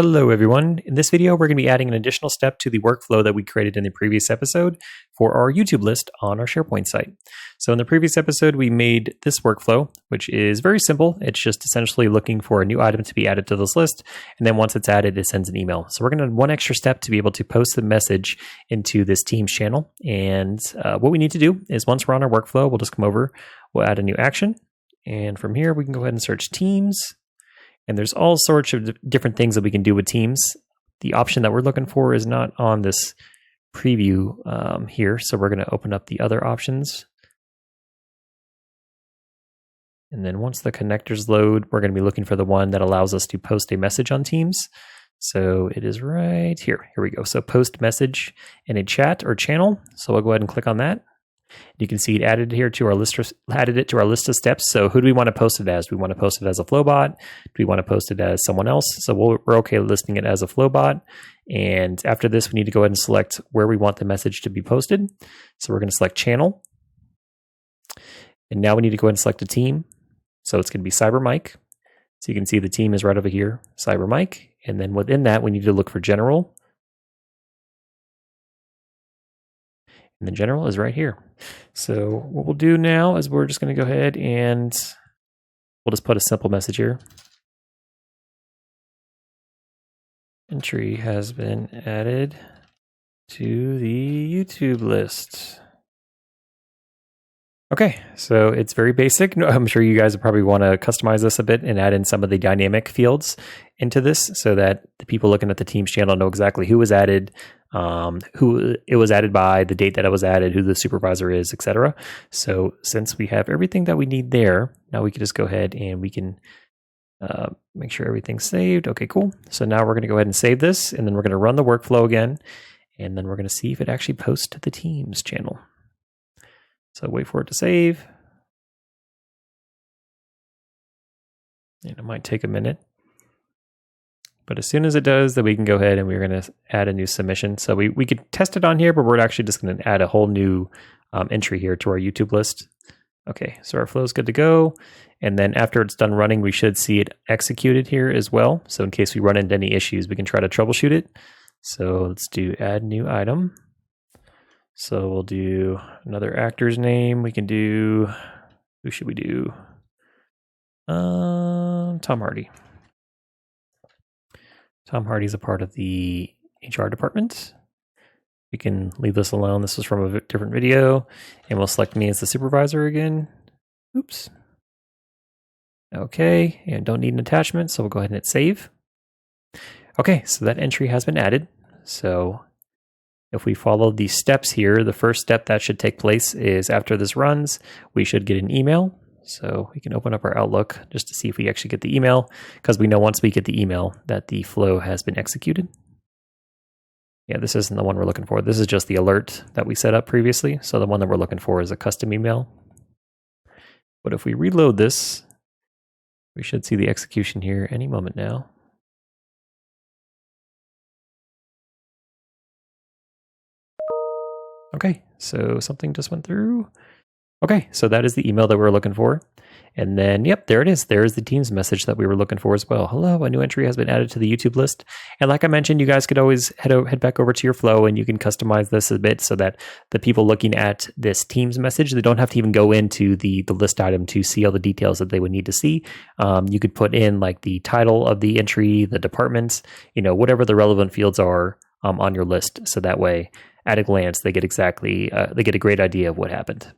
Hello everyone. In this video, we're going to be adding an additional step to the workflow that we created in the previous episode for our YouTube list on our SharePoint site. So in the previous episode, we made this workflow, which is very simple. It's just essentially looking for a new item to be added to this list. And then once it's added, it sends an email. So we're going to add one extra step to be able to post the message into this Teams channel. And what we need to do is once we're on our workflow, we'll just come over, we'll add a new action. And from here, we can go ahead and search Teams. And there's all sorts of different things that we can do with Teams. The option that we're looking for is not on this preview here. So we're going to open up the other options. And then once the connectors load, we're going to be looking for the one that allows us to post a message on Teams. So it is right here. Here we go. So post message in a chat or channel. So we'll go ahead and click on that. You can see it added here to our list, added it to our list of steps. So who do we want to post it as? Do we want to post it as a Flowbot? Do we want to post it as someone else? So we're okay listing it as a Flowbot. And after this, we need to go ahead and select where we want the message to be posted. So we're going to select channel. And now we need to go ahead and select a team. So it's going to be CyberMike. So you can see the team is right over here, CyberMike. And then within that, we need to look for general. And the general is right here. So what we'll do now is we're just going to go ahead and we'll just put a simple message here. Entry has been added to the YouTube list. Okay, so it's very basic. I'm sure you guys probably want to customize this a bit and add in some of the dynamic fields into this so that the people looking at the Teams channel know exactly who was added, who it was added by, the date that it was added, who the supervisor is, etc. So since we have everything that we need there, now we can just go ahead and we can make sure everything's saved. Okay, cool. So now we're going to go ahead and save this, and then we're going to run the workflow again, and then we're going to see if it actually posts to the Teams channel. So wait for it to save. And it might take a minute. But as soon as it does, then we can go ahead and we're going to add a new submission. So we could test it on here, but we're actually just going to add a whole new entry here to our YouTube list. Okay, so our flow is good to go. And then after it's done running, we should see it executed here as well. So in case we run into any issues, we can try to troubleshoot it. So let's do add new item. So we'll do another actor's name. We can do, who should we do? Tom Hardy. Tom Hardy's a part of the HR department. We can leave this alone. This was from a different video. And we'll select me as the supervisor again. Oops. Okay, and don't need an attachment, so we'll go ahead and hit save. Okay, so that entry has been added. So if we follow these steps here, the first step that should take place is after this runs, we should get an email. So we can open up our Outlook just to see if we actually get the email, because we know once we get the email that the flow has been executed. Yeah, this isn't the one we're looking for. This is just the alert that we set up previously. So the one that we're looking for is a custom email. But if we reload this, we should see the execution here any moment now. Okay, so something just went through. Okay, so that is the email that we're looking for. And then, yep, there it is. There is the Teams message that we were looking for as well. Hello, a new entry has been added to the YouTube list. And like I mentioned, you guys could always head back over to your flow and you can customize this a bit so that the people looking at this Teams message, they don't have to even go into the list item to see all the details that they would need to see. You could put in like the title of the entry, the departments, whatever the relevant fields are on your list. So that way, at a glance, they get a great idea of what happened.